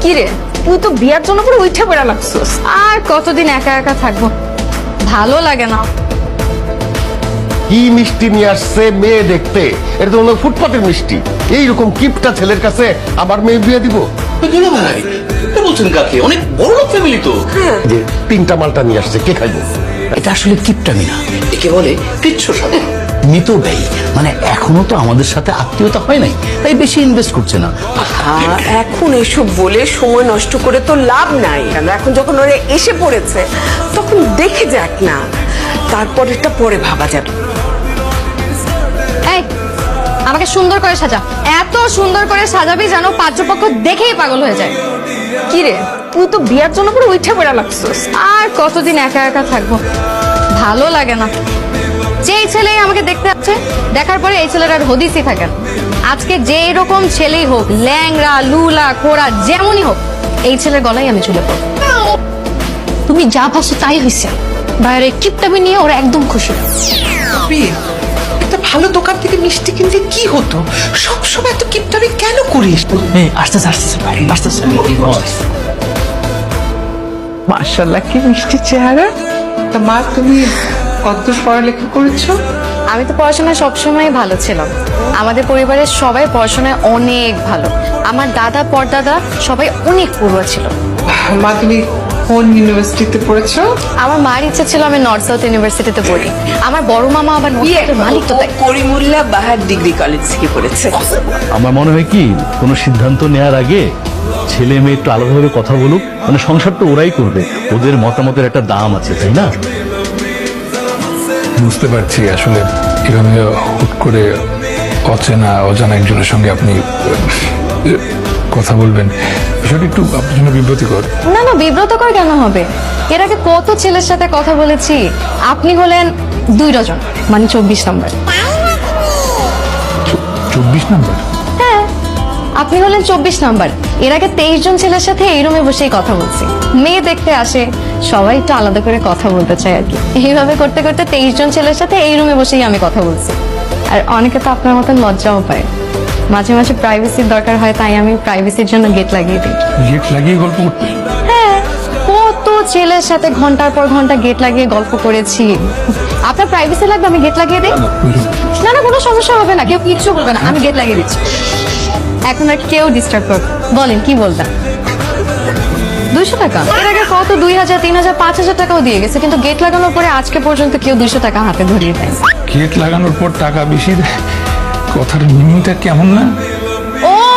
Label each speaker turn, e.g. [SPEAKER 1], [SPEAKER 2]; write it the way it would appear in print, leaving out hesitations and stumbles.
[SPEAKER 1] কি রে, তুই তো বিয়ার জন্য পুরো উঠে পড়া লাগছস। আর কতদিন একা একা থাকবো, ভালো লাগে না।
[SPEAKER 2] কি মিষ্টি নিয়ে আসছে মেয়ে দেখতে, এটা তো হলো ফুটপাতের মিষ্টি। এইরকম কিপটা ছেলের কাছে আমার মেয়ে বিয়ে দিব?
[SPEAKER 3] দুলা ভাই এটা বলছেন কাকে? অনেক বড় লোক ফ্যামিলি তো।
[SPEAKER 2] যে তিনটা মালটা নিয়ে আসছে, কে খাইবো?
[SPEAKER 3] এটা আসলে কিপটামি না, একে বলে কৃচ্ছ সাধন। মিত ব্যয়, মানে এখনো তো আমাদের সাথে আত্মীয়তা হয় নাই, তাই বেশি ইনভেস্ট করছে না।
[SPEAKER 4] এখন এসব বলে সময় নষ্ট করে তো লাভ নাই। এখন যখন ওরা এসে পড়েছে তখন দেখে যাক না, তারপরেরটা পরে ভাবা যাবে।
[SPEAKER 1] এই, আমাকে সুন্দর করে সাজা, এত সুন্দর করে সাজাবি যেন পাত্রপক্ষ দেখেই পাগল হয়ে যায়। কি রে, তুই তো বিয়ার জন্য পুরো উঠে পড়া লাগছস। আর কতদিন একা একা থাকবো, ভালো লাগে না। যেই ছেলেই আমাকে দেখতে আসছে, দেখার পরে এই ছেলের আর হদিসই থাকে না। আজকে যে রকম ছেলেই হোক, ল্যাংরা লুলা খোড়া যেমনই হোক, এই ছেলের গলায় আমি চলে পড়ব। তুমি যা ভাবছো তাই হয়েছে, বাইরে কিপটামি নিয়ে ওরা একদম খুশি।
[SPEAKER 4] একটা ভালো দোকান থেকে মিষ্টি কিনলে কি হতো? সবসময় এত কিপটামি কেন করিস? মাশাআল্লাহ, কি মিষ্টি চেহারা। তা মা, তুমি কতদূর পড়ালেখা করেছো?
[SPEAKER 1] আমি তো পড়াশোনায় সবসময় ভালো ছিলাম। আমাদের পরিবারের সবাই পড়াশোনায় অনেক ভালো। আমার দাদা পরদাদা সবাই অনেক পড়ুয়া ছিল।
[SPEAKER 4] মা, তুমি কোন ইউনিভার্সিটিতে পড়েছো?
[SPEAKER 1] আমার মার ইচ্ছা ছিল আমি নর্থ সাউথ ইউনিভার্সিটিতে পড়ি। আমার বড় মামা আবার মালিক তো তাই।
[SPEAKER 4] করিমুল্লাহ বাহার ডিগ্রি কলেজ থেকে পড়েছে।
[SPEAKER 5] আমার মনে হয় কি, কোনো সিদ্ধান্ত নেওয়ার আগে ছেলে মেয়ে একটু আলাদাভাবে কথা বলুক। মানে সংসার তো ওরাই করবে, ওদের মতামতের একটা দাম আছে, তাই না?
[SPEAKER 6] বুঝতে পারছি আসলে এভাবে হুট করে অচেনা অজানা একজনের সঙ্গে আপনি কথা বলবেন, বিষয়টা একটু আপনার জন্য বিব্রতিকর।
[SPEAKER 1] না না, বিব্রতকর কেন হবে? এর আগে কত ছেলের সাথে কথা বলেছি। আপনি হলেন 2 ডজন, মানে 24 নম্বর।
[SPEAKER 6] 24 নম্বর?
[SPEAKER 1] হ্যাঁ, আপনি হলেন 24 নাম্বার। এর আগে 23 জন ছেলের সাথে এই রুমে বসেই কথা বলছি। মেয়ে দেখতে আসে, সবাই একটু আলাদা করে কথা বলতে চায় আর কি। এইভাবে করতে করতে 23 জন ছেলের সাথে এই রুমে বসেই আমি কথা বলছি। আর অনেকে তো আপনার মতন লজ্জাও পায়। মাঝে মাঝে প্রাইভেসির দরকার হয়, তাই আমি প্রাইভেসির জন্য গেট লাগিয়ে দিই।
[SPEAKER 6] গেট লাগিয়ে গল্প করতে?
[SPEAKER 1] হ্যাঁ, কত ছেলের সাথে ঘন্টার পর ঘন্টা গেট লাগিয়ে গল্প করেছি। আপনার প্রাইভেসি লাগবে, আমি গেট লাগিয়ে দিই। না না, কোনো সমস্যা হবে না, কেউ কিচ্ছু বলবে না, আমি গেট লাগিয়ে দিচ্ছি। এখন আর কেউ ডিস্টার্ব করবে? বলেন কি বলতেন? 200 টাকা? এর আগে কত 2000, 3000, 5000 টাকাও দিয়ে গেছে, কিন্তু গেট লাগানোর পরে আজকে পর্যন্ত কেউ 200 টাকা হাতে ধরিয়ে দেয়।
[SPEAKER 6] গেট লাগানোর পর টাকা বেশি দেয়, কথার মিনিংটা কেমন না?